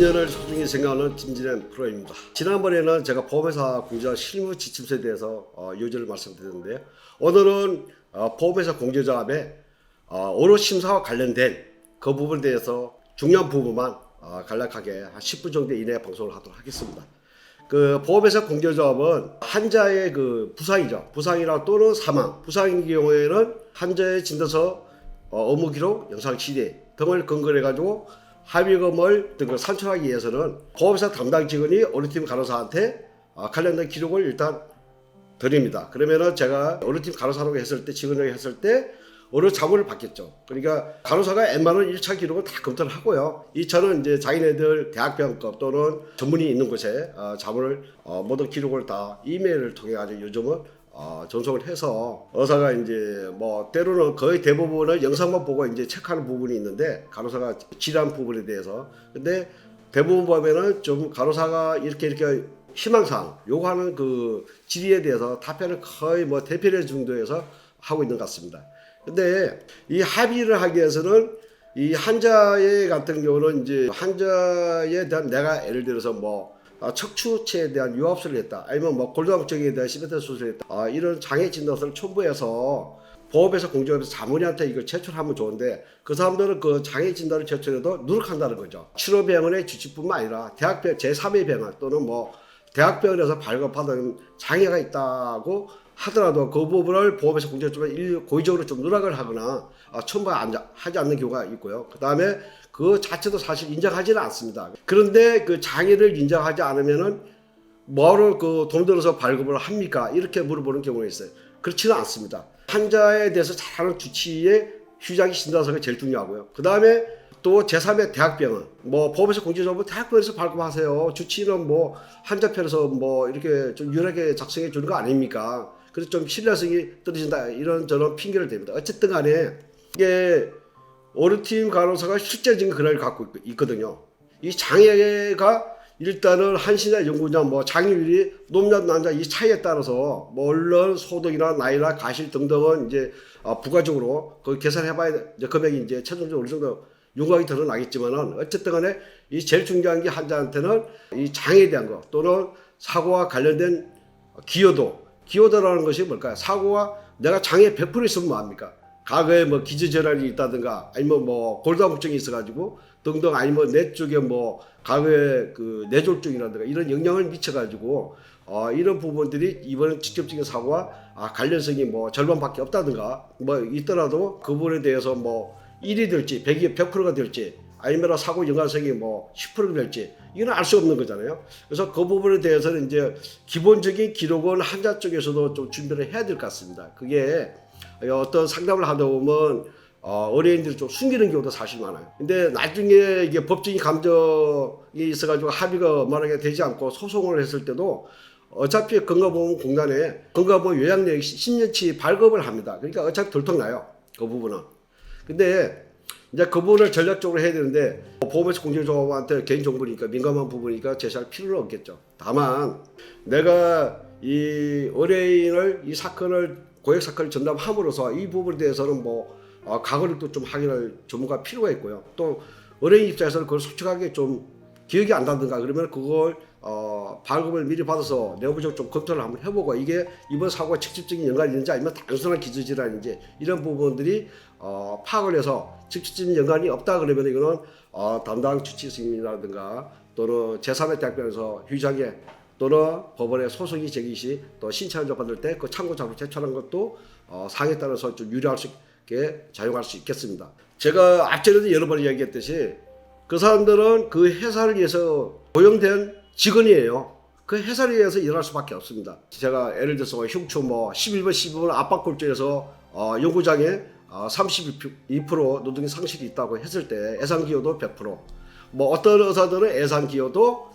인연을 소중히 생각하는 김진현 프로입니다. 지난번에는 제가 보험회사 공제자 실무 지침서에 대해서 요지를 말씀드렸는데요. 오늘은 보험회사 공제자업의 오로 심사와 관련된 그 부분에 대해서 중요한 부분만 간략하게 한 10분 정도 이내에 방송을 하도록 하겠습니다. 그 보험회사 공제자업은 환자의 그 부상이죠. 부상이나 또는 사망. 부상인 경우에는 환자의 진단서, 업무 기록, 영상 CD 등을 근거로 해가지고 합의금을 등을 산출하기 위해서는 보험회사 담당 직원이 어느팀 간호사한테 관련된 기록을 일단 드립니다. 그러면은 제가 어느팀 간호사라고 했을 때, 직원이라고 했을 때 어느 자문을 받겠죠. 그러니까 간호사가 웬만한 1차 기록을 다 검토를 하고요. 2차는 이제 자기네들 대학병급 또는 전문의 있는 곳에 자문을 모든 기록을 다 이메일을 통해 가지고 요즘은 전송을 해서 의사가 이제 뭐 때로는 거의 대부분을 영상만 보고 이제 체크하는 부분이 있는데 간호사가 질환 부분에 대해서 근데 대부분 보면은 좀 간호사가 이렇게 희망사항 요구하는 그 질의에 대해서 답변을 거의 뭐 대표례 정도에서 하고 있는 것 같습니다. 근데 이 합의를 하기 위해서는 이 환자의 같은 경우는 이제 환자에 대한 내가 예를 들어서 뭐 척추체에 대한 유압술을 했다. 아니면 뭐 골다공증에 대한 시멘트 수술을 했다. 이런 장애 진단서를 첨부해서 보험회사 공제업에서 자문의한테 이걸 제출하면 좋은데 그 사람들은 그 장애 진단을 제출해도 누락한다는 거죠. 치료병원의 주치뿐만 아니라 대학병 제3의 병원 또는 뭐 대학병원에서 발급받은 장애가 있다고 하더라도 그 부분을 보험회사 공제업은 고의적으로 좀 누락을 하거나 첨부하지 않는 경우가 있고요. 그 다음에 그 자체도 사실 인정하지는 않습니다. 그런데 그 장애를 인정하지 않으면은 뭐를 그 돈 들어서 발급을 합니까? 이렇게 물어보는 경우가 있어요. 그렇지는 않습니다. 환자에 대해서 잘하는 주치의 휴장기 진단서가 제일 중요하고요. 그 다음에 또 제3의 대학병원, 뭐 보험회사 공제적으로 대학병원에서 발급하세요. 주치의는 뭐 환자 편에서 뭐 이렇게 좀 유일하게 작성해 주는 거 아닙니까? 그래서 좀 신뢰성이 떨어진다 이런 저런 핑계를 댑니다. 어쨌든 간에 이게 어느 팀 간호사가 실제적인 근황을 갖고 있거든요. 이 장애가 일단은 한신의 연구냐 뭐 장애율이 높냐 낮냐 이 차이에 따라서 뭐 물론 소득이나 나이나 가실 등등은 이제 부가적으로 그 계산해봐야 이제 금액이 이제 최종적으로 어느 정도 윤곽이 드러나겠지만은 어쨌든 간에 이 제일 중요한 게 환자한테는 이 장애에 대한 거 또는 사고와 관련된 기여도라는 것이 뭘까요? 사고가 내가 장애 100% 있으면 뭐합니까? 과거에 뭐 기저질환이 있다든가 아니면 뭐 골다공증이 있어가지고 등등 아니면 뇌 쪽에 뭐 과거에 그 뇌졸중이라든가 이런 영향을 미쳐가지고 이런 부분들이 이번 직접적인 사고와 관련성이 뭐 절반밖에 없다든가 뭐 있더라도 그 부분에 대해서 뭐 1이 될지 100%가 될지 아니면 사고 연관성이 뭐 10%가 될지 이건 알 수 없는 거잖아요. 그래서 그 부분에 대해서는 이제 기본적인 기록은 환자 쪽에서도 좀 준비를 해야 될 것 같습니다. 그게 어떤 상담을 하다 보면 의뢰인들이 좀 숨기는 경우도 사실 많아요. 근데 나중에 이게 법적인 감정이 있어가지고 합의가 만약에 되지 않고 소송을 했을 때도 어차피 건강보험공단에 건강보험 요양내역 10년치 발급을 합니다. 그러니까 어차피 들통나요. 그 부분은. 근데 이제 그 부분을 전략적으로 해야 되는데 보험회사 공제조합한테 개인정보니까 민감한 부분이니까 제시할 필요는 없겠죠. 다만 내가 이 의뢰인을 이 사건을 고액 사건을 전담함으로써 이 부분에 대해서는 뭐 과거력도 좀 확인할 전문가 필요가 있고요. 또 의뢰인 입장에서는 그걸 솔직하게 좀 기억이 안 나든가 그러면 그걸 발급을 미리 받아서 내부적으로 좀 검토를 한번 해보고 이게 이번 사고가 직접적인 연관이 있는지 아니면 단순한 기저질환인지 이런 부분들이 파악을 해서 직접적인 연관이 없다 그러면 이거는 담당 주치의라든가 또는 제3의 대학병원에서 휴장에 또는 법원에 소송이 제기 시 또 신청을 받을 때 그 참고 자료를 제출하는 것도 사항에 따라서 좀 유리할 수 있게 작용할 수 있겠습니다. 제가 앞전에도 여러 번 이야기했듯이 그 사람들은 그 회사를 위해서 고용된 직원이에요. 그 회사를 위해서 일할 수밖에 없습니다. 제가 예를 들어서 흉추 뭐 11번 12번 압박골절에서 연구장에 32% 노동력 상실이 있다고 했을 때 예상기여도 100%. 뭐 어떤 의사들은 예상기여도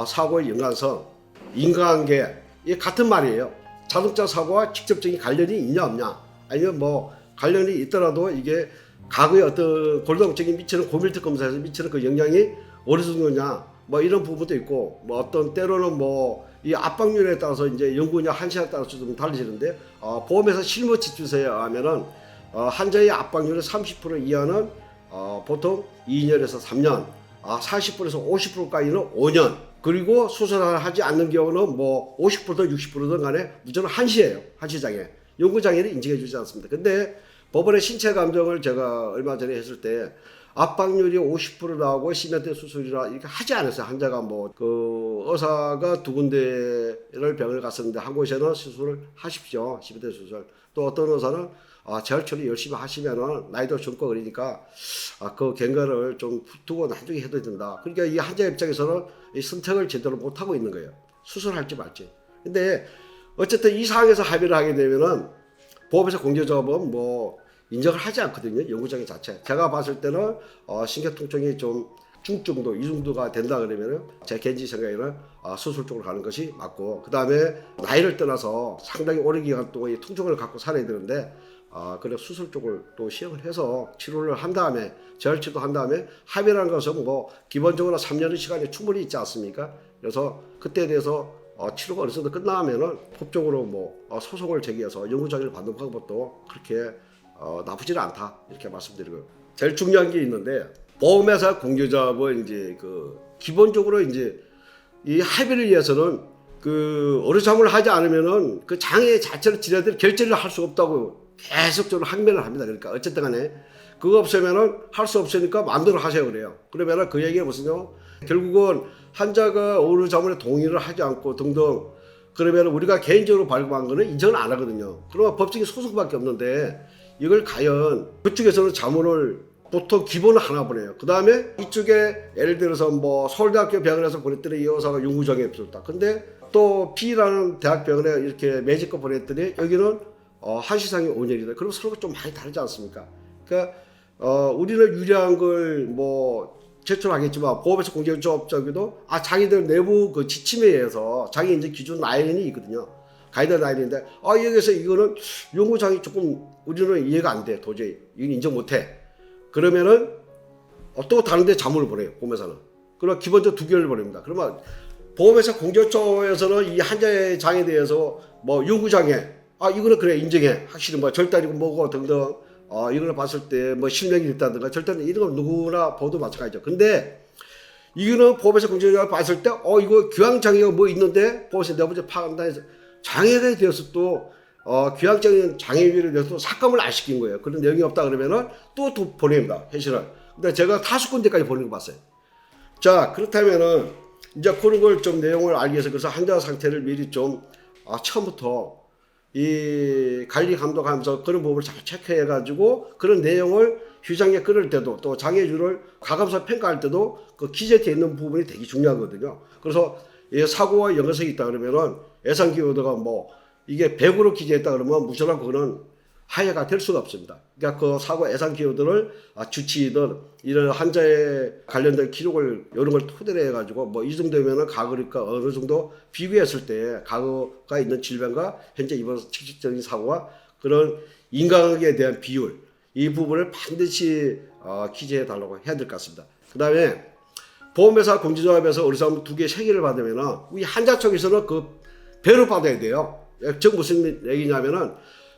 사고의 연관성, 인과관계 이게 같은 말이에요. 자동차 사고와 직접적인 관련이 있냐 없냐 아니면 뭐 관련이 있더라도 이게 과거에 어떤 골다공증이 미치는 고밀도 검사에서 미치는 그 영향이 어느 정도냐 뭐 이런 부분도 있고 뭐 어떤 때로는 뭐 이 압박률에 따라서 이제 연구냐 한시에 따라서 좀 달라지는데 보험회사 실무 지침서에 의하면은 환자의 압박률의 30% 이하는 보통 2년에서 3년 40%에서 50%까지는 5년, 그리고 수술을 하지 않는 경우는 뭐 50%든 60%든 간에 무조건 한시예요. 한시장애. 연구장애를 인정해 주지 않습니다. 근데 법원의 신체 감정을 제가 얼마 전에 했을 때 압박률이 50% 나오고 시멘트 수술이라 이렇게 하지 않았어요. 환자가 뭐 그 의사가 두 군데를 병을 갔었는데 한 곳에는 수술을 하십시오. 시멘트 수술. 또 어떤 의사는 재활 처리 열심히 하시면은 나이도 젊고 그러니까 그 경과를 좀 두고 나중에 해도 된다. 그러니까 이 환자 입장에서는 이 선택을 제대로 못 하고 있는 거예요. 수술할지 말지. 근데 어쨌든 이 상황에서 합의를 하게 되면은 보험에서 공제조합은 뭐 인정을 하지 않거든요. 연구장애 자체. 제가 봤을 때는 신경통증이 좀 중증도, 이중도가 된다 그러면은 제 개인적인 생각에는 수술 쪽으로 가는 것이 맞고, 그 다음에 나이를 떠나서 상당히 오랜 기간 동안 이 통증을 갖고 살아야 되는데 그래 수술 쪽을 또 시행을 해서 치료를 한 다음에 재활치료도 한 다음에 합의라는 것은 뭐 기본적으로 3년의 시간이 충분히 있지 않습니까? 그래서 그때에 대해서 치료가 어느 정도 끝나면은 법적으로 뭐 소송을 제기해서 연구장애를 받는 방법도 그렇게 나쁘지는 않다 이렇게 말씀드리고요. 제일 중요한 게 있는데 보험회사 공제자업은 이제 그 기본적으로 이제 이 합의를 위해서는 그 어루잠을 하지 않으면은 그 장애 자체를 지네들이 결제를 할 수 없다고 계속적으로 항변을 합니다. 그러니까 어쨌든 간에 그거 없으면은 할 수 없으니까 마음대로 하세요 그래요. 그러면은 그 얘기가 무슨요? 결국은 환자가 어루잠을 동의를 하지 않고 등등 그러면 우리가 개인적으로 발급한 거는 인정을 안 하거든요. 그러면 법적인 소송밖에 없는데 이걸 과연 그쪽에서는 자문을 보통 기본을 하나 보내요. 그 다음에 이쪽에 예를 들어서 뭐 서울대학교 병원에서 보냈더니 이 의사가 연구장애 없었다. 근데 또 B라는 대학병원에 이렇게 매직거 보냈더니 여기는 한시상이 5년이다. 그럼 서로가 좀 많이 다르지 않습니까? 그러니까 우리는 유리한 걸 뭐 제출하겠지만 보험에서 공제조합자기도 자기들 내부 그 지침에 의해서 자기 이제 기준 라인이 있거든요. 가이드 라인인데 여기서 이거는 연구장이 조금 우리는 이해가 안 돼. 도저히 이건 인정 못 해. 그러면은 또 다른 데 자문을 보내요. 보험회사는. 그럼 기본적으로 2개월을 보냅니다. 그러면 보험회사 공제처에서는 이 환자의 장애에 대해서 뭐 연구장애 이거는 그래 인정해. 확실히 뭐 절단이고 뭐고 등등 이거를 봤을 때 뭐 실명이 있다든가 절단 이런 건 누구나 봐도 마찬가지죠. 근데 이거는 보험회사 공제처가 봤을 때 이거 기왕장애가 뭐 있는데 보험회사 내가 먼저 판단해서 장애가 되어서 또 귀환적인 장애인에 대해서 삭감을 안 시킨 거예요. 그런 내용이 없다 그러면은 또 보냅니다. 회신을. 근데 제가 5군데까지 보낸 거 봤어요. 자, 그렇다면은 이제 그런 걸 좀 내용을 알기 위해서 그래서 환자 상태를 미리 좀 처음부터 이 관리 감독하면서 그런 부분을 잘 체크해 가지고 그런 내용을 휴장에 끌을 때도 또 장애주를 과감사 평가할 때도 그 기재되어 있는 부분이 되게 중요하거든요. 그래서 이 사고와 연관성이 있다 그러면은 예상기여도가 뭐 이게 100으로 기재했다 그러면 무조건 그거는 하해가 될 수가 없습니다. 그러니까 그 사고 예상 기여도를 주치의든 이런 환자에 관련된 기록을 이런 걸 토대로 해가지고 뭐 이 정도면은 과거니까 어느 정도 비교했을 때 과거가 있는 질병과 현재 이번 직접적인 사고와 그런 인과관계에 대한 비율 이 부분을 반드시 기재해 달라고 해야 될 것 같습니다. 그 다음에 보험회사 공제조합에서 의료사무 2개 3개를 받으면은 우리 환자 쪽에서는 그 배로 받아야 돼요. 즉 무슨 얘기냐면은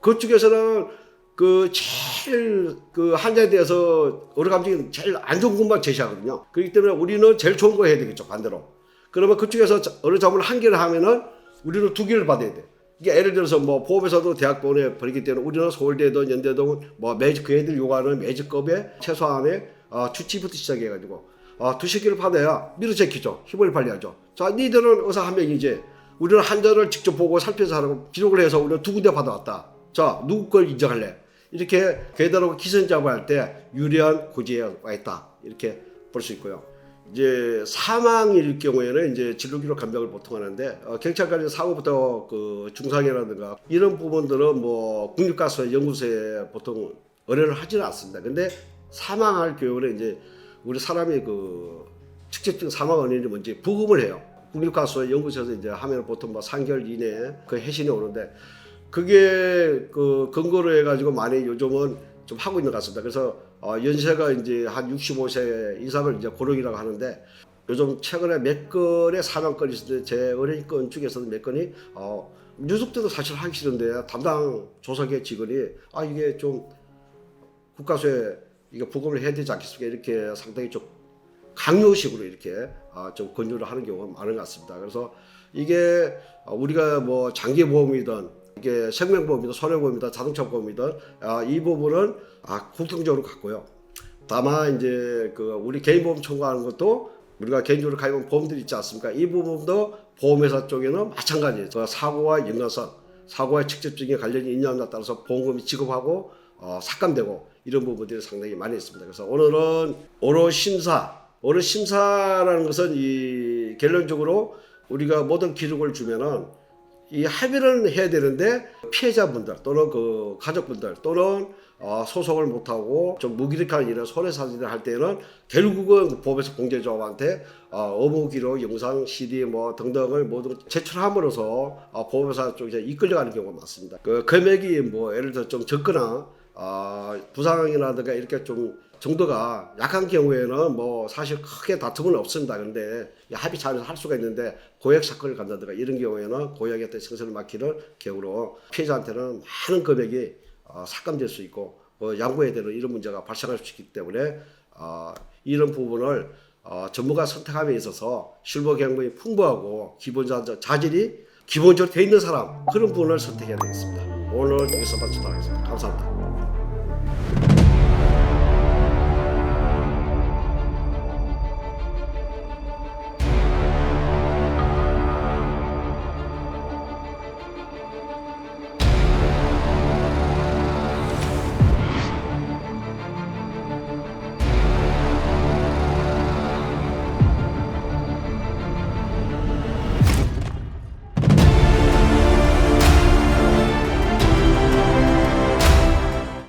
그쪽에서는 그 제일 그 환자에 대해서 의료 감독이 제일 안 좋은 것만 제시하거든요. 그렇기 때문에 우리는 제일 좋은 거 해야 되겠죠, 반대로. 그러면 그쪽에서 의료 자문을 1개를 하면은 우리는 2개를 받아야 돼. 이게 예를 들어서 뭐 보험에서도 대학병원에 버리기 때문에 우리는 서울대든 연대든 뭐 매직 그 애들 요구하는 매직급의 최소한의 주치부터 시작해가지고 2개를 받아야 밀어제키죠. 힘을 발휘하죠. 자, 니들은 의사 한 명이지. 우리는 환자를 직접 보고 살펴서 하라고 기록을 해서 우리는 2군데 받아왔다. 자, 누구 걸 인정할래? 이렇게 계단하고 기선잡을 할 때 유리한 고지에 와 있다. 이렇게 볼 수 있고요. 이제 사망일 경우에는 이제 진료기록 감정을 보통 하는데 경찰까지 사고부터 그 중상해라든가 이런 부분들은 뭐 국립가스 연구소에 보통 의뢰를 하지는 않습니다. 근데 사망할 경우는 이제 우리 사람이 그 직접적인 사망 원인이 뭔지 부검을 해요. 국립가스 연구소에서 이제 하면 보통 뭐 3개월 이내에 그 해신이 오는데 그게 그 근거로 해가지고 많이 요즘은 좀 하고 있는 것 같습니다. 그래서 연세가 이제 한 65세 이상을 이제 고령이라고 하는데 요즘 최근에 몇 건의 사망건이 있었는데 제 의뢰인건 중에서도 몇 건이 뉴스때도 사실 하기 싫은데 담당 조사계 직원이 이게 좀 국가수에 이게 부검을 해야 되지 않겠습니까? 이렇게 상당히 좀 강요식으로 이렇게 좀 권유를 하는 경우가 많은 것 같습니다. 그래서 이게 우리가 뭐 장기보험이든 이게 생명보험이든 손해보험이든 자동차보험이든 이 부분은 공통적으로 같고요. 다만 이제 그 우리 개인보험 청구하는 것도 우리가 개인적으로 가입한 보험들이 있지 않습니까? 이 부분도 보험회사 쪽에는 마찬가지예요. 사고와 연관성, 사고와 직접적인 관련이 있냐에 따라서 보험금이 지급하고 삭감되고 이런 부분들이 상당히 많이 있습니다. 그래서 오늘은 오로 심사라는 것은 이 결론적으로 우리가 모든 기록을 주면은 이 합의를 해야 되는데 피해자분들 또는 그 가족분들 또는 소송을 못하고 좀 무기력한 이런 손해사실을 할 때는 결국은 보험회사 공제조합한테 업무 기록, 영상, CD 뭐 등등을 모두 제출함으로써 보험회사 쪽에 이끌려가는 경우가 많습니다. 그 금액이 뭐 예를 들어 좀 적거나 부상이라든가 이렇게 좀 정도가 약한 경우에는 뭐 사실 크게 다툼은 없습니다. 그런데 합의 차원에서 할 수가 있는데 고액 사건을 간다든가 이런 경우에는 고액의 어떤 생사를 맡기는 경우로 피해자한테는 많은 금액이 삭감될 수 있고 양보해야 되는 이런 문제가 발생할 수 있기 때문에 이런 부분을 전문가 선택함에 있어서 실무 경험이 풍부하고 기본적 자질이 기본적으로 돼 있는 사람 그런 분을 선택해야 되겠습니다. 오늘 여기서 마치도록 하겠습니다. 감사합니다.